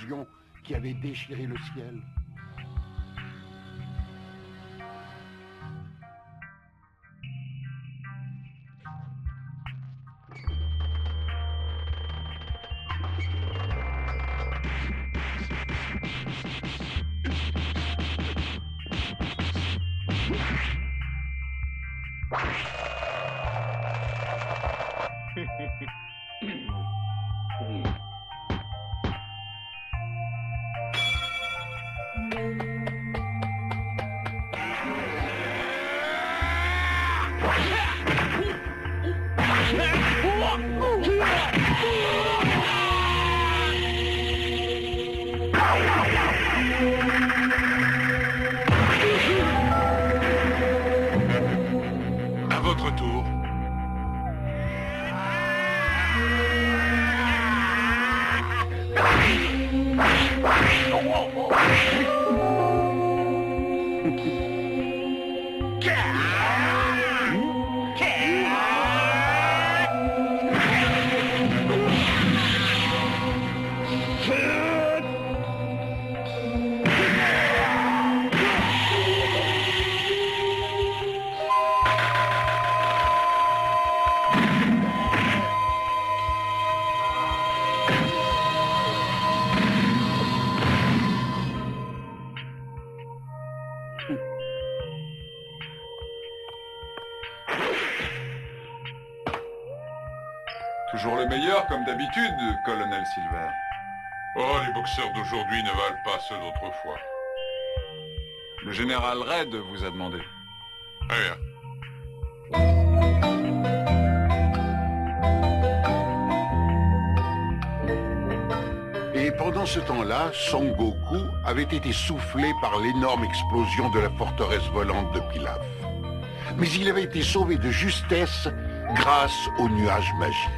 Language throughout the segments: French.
explosion qui avait déchiré le ciel. À votre tour. Toujours le meilleur, comme d'habitude, colonel Silver. Oh, les boxeurs d'aujourd'hui ne valent pas ceux d'autrefois. Le général Red vous a demandé. Rien. Et pendant ce temps-là, Son Goku avait été soufflé par l'énorme explosion de la forteresse volante de Pilaf. Mais il avait été sauvé de justesse grâce au nuage magique.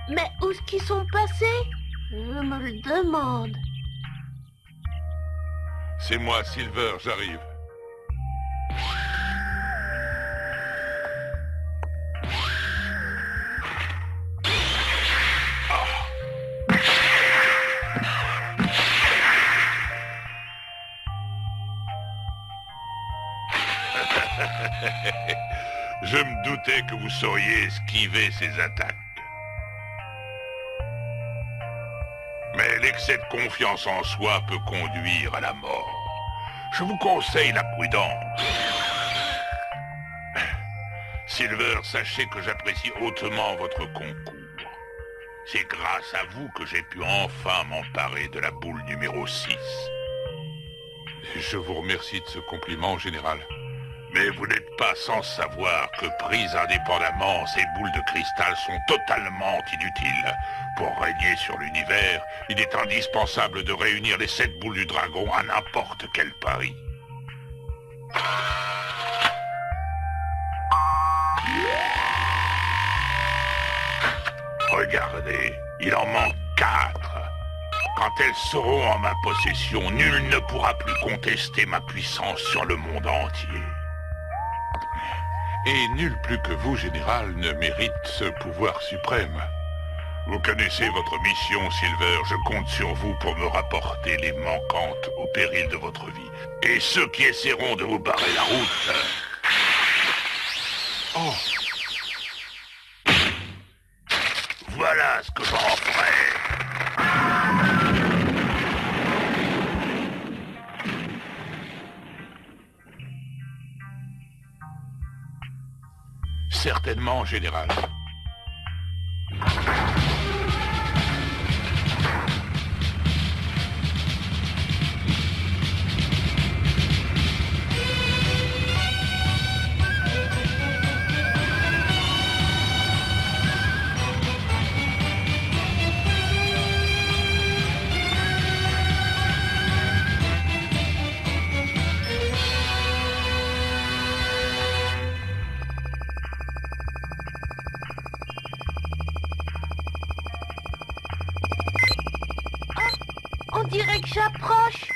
Mais où est-ce qu'ils sont passés? Je me le demande. C'est moi, Silver, j'arrive. Je me doutais que vous sauriez esquiver ces attaques. Mais l'excès de confiance en soi peut conduire à la mort. Je vous conseille la prudence. Silver, sachez que j'apprécie hautement votre concours. C'est grâce à vous que j'ai pu enfin m'emparer de la boule numéro 6. Je vous remercie de ce compliment, général. Mais vous n'êtes pas sans savoir que prises indépendamment, ces boules de cristal sont totalement inutiles. Pour régner sur l'univers, il est indispensable de réunir les 7 boules du dragon à n'importe quel pari. Regardez, il en manque 4. Quand elles seront en ma possession, nul ne pourra plus contester ma puissance sur le monde entier. Et nul plus que vous, général, ne mérite ce pouvoir suprême. Vous connaissez votre mission, Silver. Je compte sur vous pour me rapporter les manquantes au péril de votre vie. Et ceux qui essaieront de vous barrer la route... Oh. Voilà. voilà ce que j'en ferai. Certainement, général. On dirait que j'approche.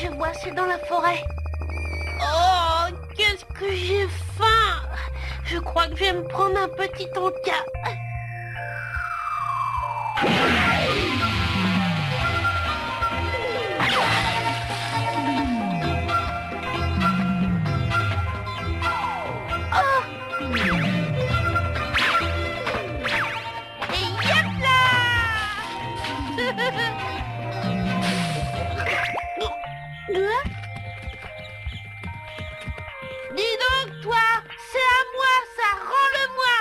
Je vois, c'est dans la forêt. Oh, qu'est-ce que j'ai faim! Je crois que je vais me prendre un petit encas. Dis donc, toi, c'est à moi, ça, rends-le-moi.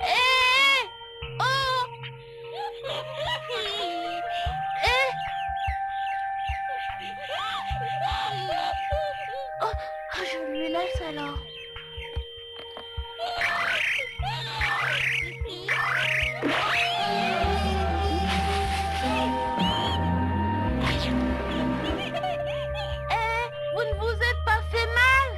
Hé! Oh! Hé! Oh, je lui laisse alors. Vous ne vous êtes pas fait mal?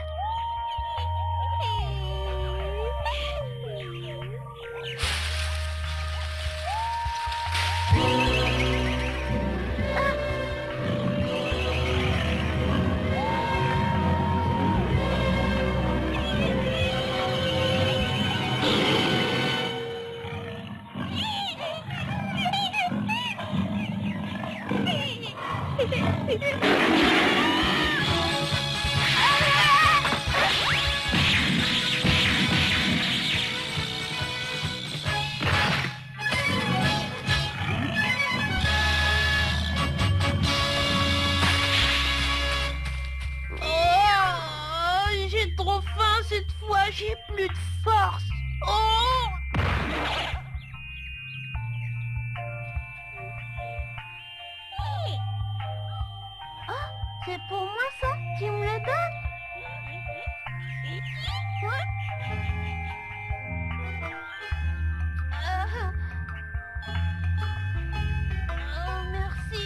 Oh, j'ai trop faim cette fois, j'ai plus de force. Oh! Ah, c'est pour moi ça? Tu me le donnes? Ouais. Oh, merci.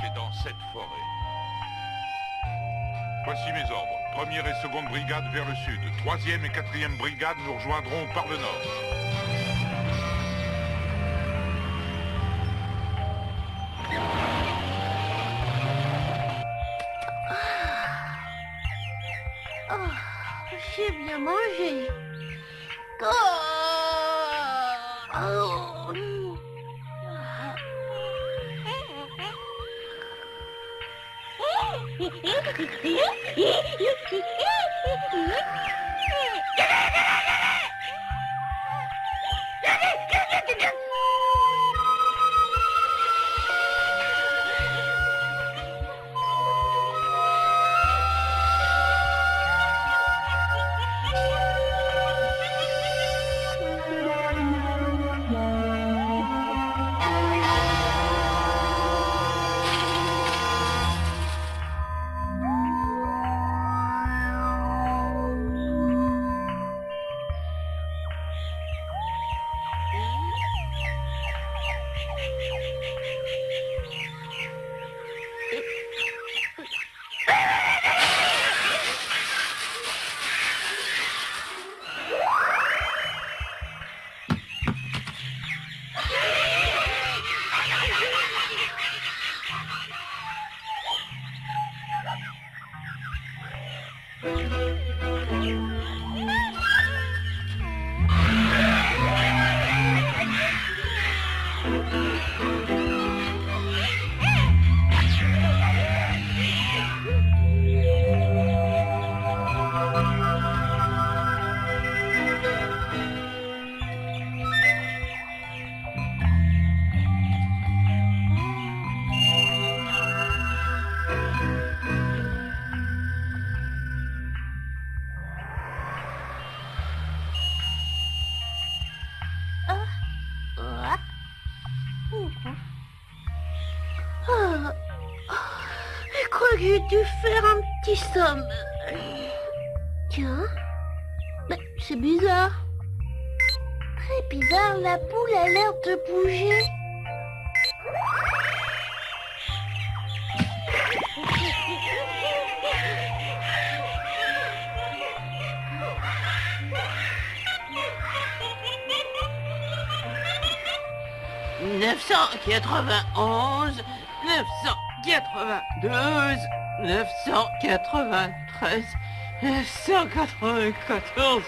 C'est dans cette forêt. Voici mes ordres. Première et seconde brigade vers le sud. Troisième et quatrième brigade nous rejoindront par le nord. Oh, j'ai bien mangé. Oh. Oh. J'aurais dû faire un petit somme. Tiens. Mais c'est bizarre. Très bizarre, la boule a l'air de bouger. « 991, 992, 993, 994,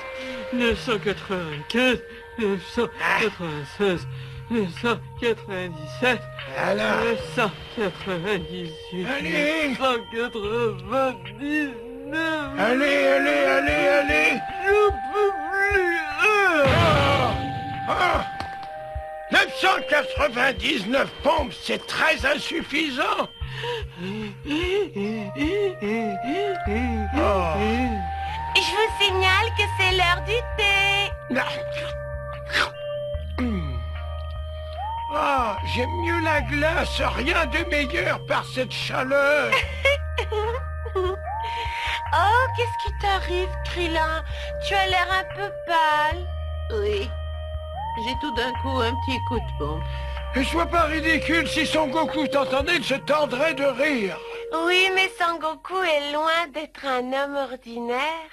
995, 996, 997, Alors 998, Allez 999. Allez Je peux plus. Ah 999 pompes, c'est très insuffisant. Je vous signale que c'est l'heure du thé. Ah, j'aime mieux la glace, rien de meilleur par cette chaleur. Oh, qu'est-ce qui t'arrive, Krillin? Tu as l'air un peu pâle. Oui. J'ai tout d'un coup un petit coup de pompe. Ne sois pas ridicule, si Son Goku t'entendait, il se tendrait de rire. Oui, mais Sangoku est loin d'être un homme ordinaire.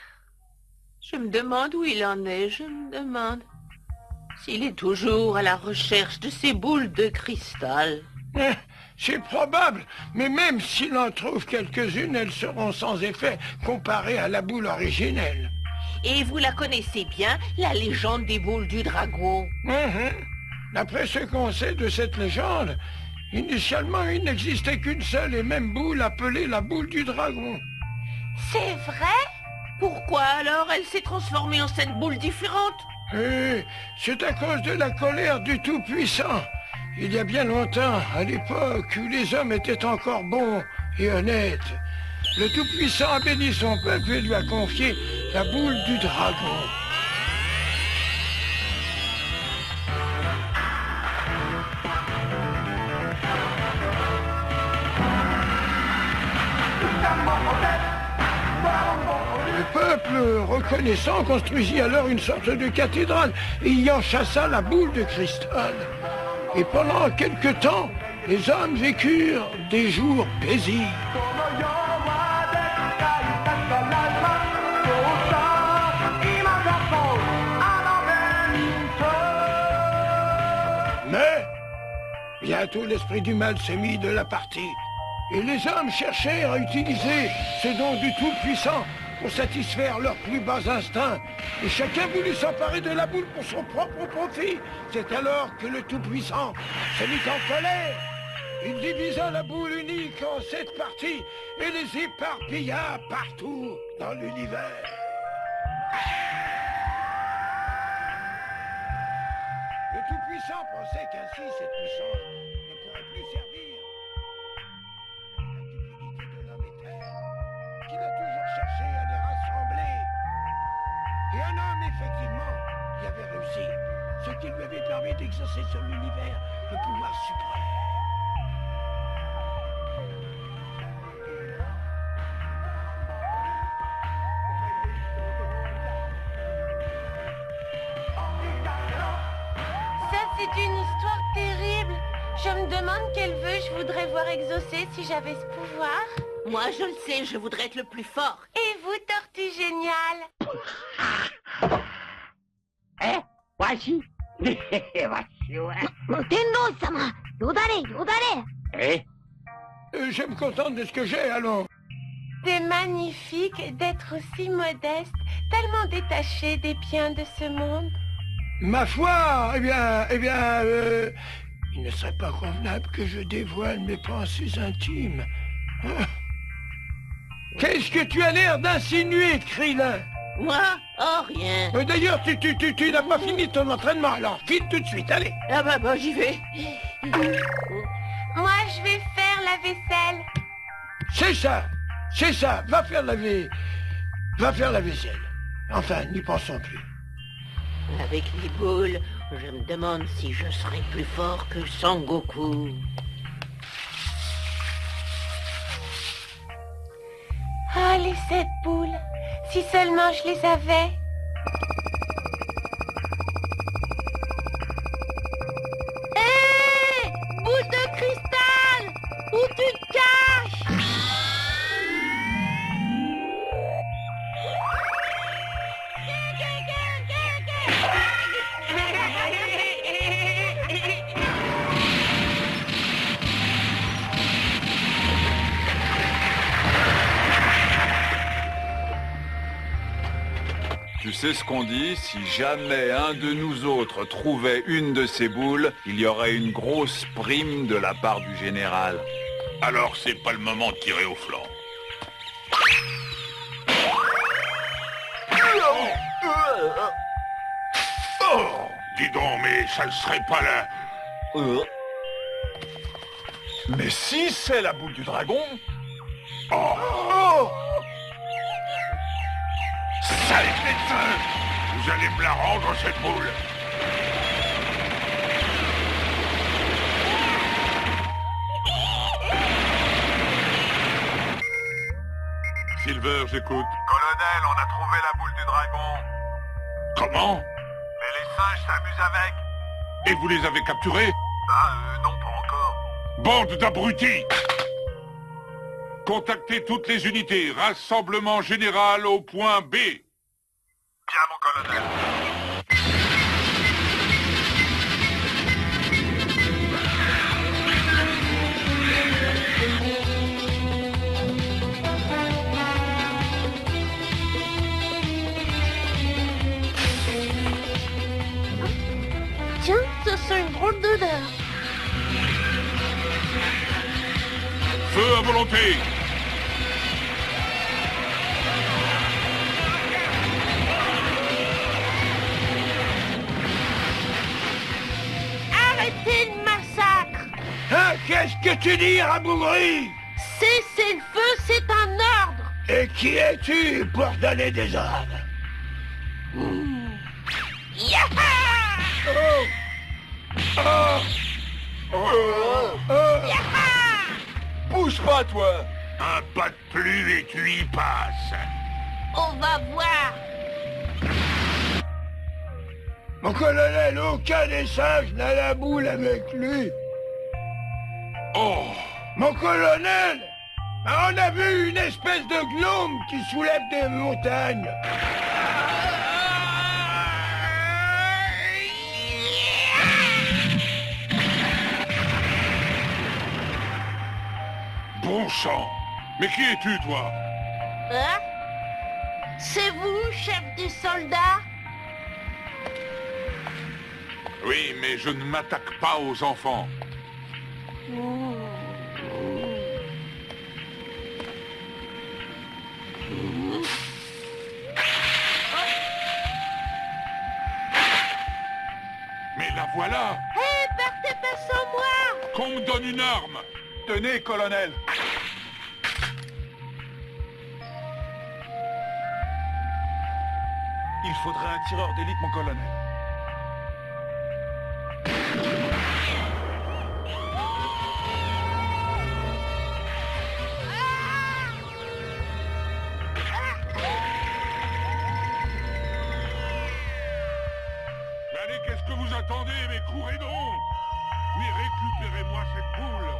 Je me demande où il en est, je me demande. S'il est toujours à la recherche de ces boules de cristal. C'est probable, mais même s'il en trouve quelques-unes, elles seront sans effet comparées à la boule originelle. Et vous la connaissez bien, la légende des boules du dragon. D'après ce qu'on sait de cette légende, initialement il n'existait qu'une seule et même boule appelée la boule du dragon. C'est vrai? Pourquoi alors elle s'est transformée en 7 boules différentes? C'est à cause de la colère du Tout-Puissant. Il y a bien longtemps, à l'époque où les hommes étaient encore bons et honnêtes, le Tout-Puissant a béni son peuple et lui a confié la boule du dragon. Le peuple reconnaissant construisit alors une sorte de cathédrale et y en chassa la boule de cristal. Et pendant quelque temps, les hommes vécurent des jours paisibles. Mais bientôt l'esprit du mal s'est mis de la partie. Et les hommes cherchèrent à utiliser ce don du Tout-Puissant pour satisfaire leurs plus bas instincts. Et chacun voulut s'emparer de la boule pour son propre profit. C'est alors que le Tout-Puissant se mit en colère. Il divisa la boule unique en 7 parties et les éparpilla partout dans l'univers. Le Tout-Puissant pensait qu'ainsi cette puissance ne pourrait plus servir. La cupidité de l'homme est telle qu'il a toujours cherché à les rassembler. Et un homme, effectivement, y avait réussi, ce qui lui avait permis d'exercer sur l'univers le pouvoir suprême. Ça, c'est une histoire terrible. Je me demande quel vœu je voudrais voir exaucer si j'avais ce pouvoir. Moi, je le sais, je voudrais être le plus fort. Et vous, Tortue Géniale? Je me contente de ce que j'ai, allons. C'est magnifique d'être aussi modeste, tellement détaché des biens de ce monde. Ma foi, il ne serait pas convenable que je dévoile mes pensées intimes. Hein? Qu'est-ce que tu as l'air d'insinuer, Krillin? Moi? Oh, rien. D'ailleurs, tu n'as pas fini ton entraînement, alors file tout de suite, allez. Ah bah, j'y vais. Moi, je vais faire la vaisselle. C'est ça, va faire la vaisselle. Enfin, n'y pensons plus. Avec les boules, je me demande si je serai plus fort que Sangoku. cette boule. Si seulement je les avais. Hé, boule de cristal, où tu te caches? Tu sais ce qu'on dit, si jamais un de nous autres trouvait une de ces boules, il y aurait une grosse prime de la part du général. Alors c'est pas le moment de tirer au flanc. Oh, dis donc, mais ça ne serait pas là. Mais si c'est la boule du dragon. Oh, sale médecin! Vous allez me la rendre, cette boule! Silver, j'écoute. Colonel, on a trouvé la boule du dragon. Comment? Mais les singes s'amusent avec. Et vous les avez capturés? Non, pas encore. Bande d'abrutis! Contactez toutes les unités. Rassemblement général au point B. Bien, mon colonel. Tiens, ça sent une drôle d'odeur. Feu à volonté! Arrêtez le massacre! Hein, qu'est-ce que tu dis, Rabougri? Cessez le feu, c'est un ordre! Et qui es-tu pour donner des ordres? Yaha! Bouge pas, toi! Un pas de plus et tu y passes. On va voir! Mon colonel, aucun des singes n'a la boule avec lui. Oh! Mon colonel, on a vu une espèce de gnome qui soulève des montagnes. Bon sang! Mais qui es-tu, toi? Hein? C'est vous, chef des soldats? Oui, mais je ne m'attaque pas aux enfants. Mais la voilà! Hé, partez pas sans moi! Qu'on me donne une arme! Tenez, colonel! Il faudrait un tireur d'élite, mon colonel. Allez, qu'est-ce que vous attendez? Mais courez donc! Mais récupérez-moi cette boule!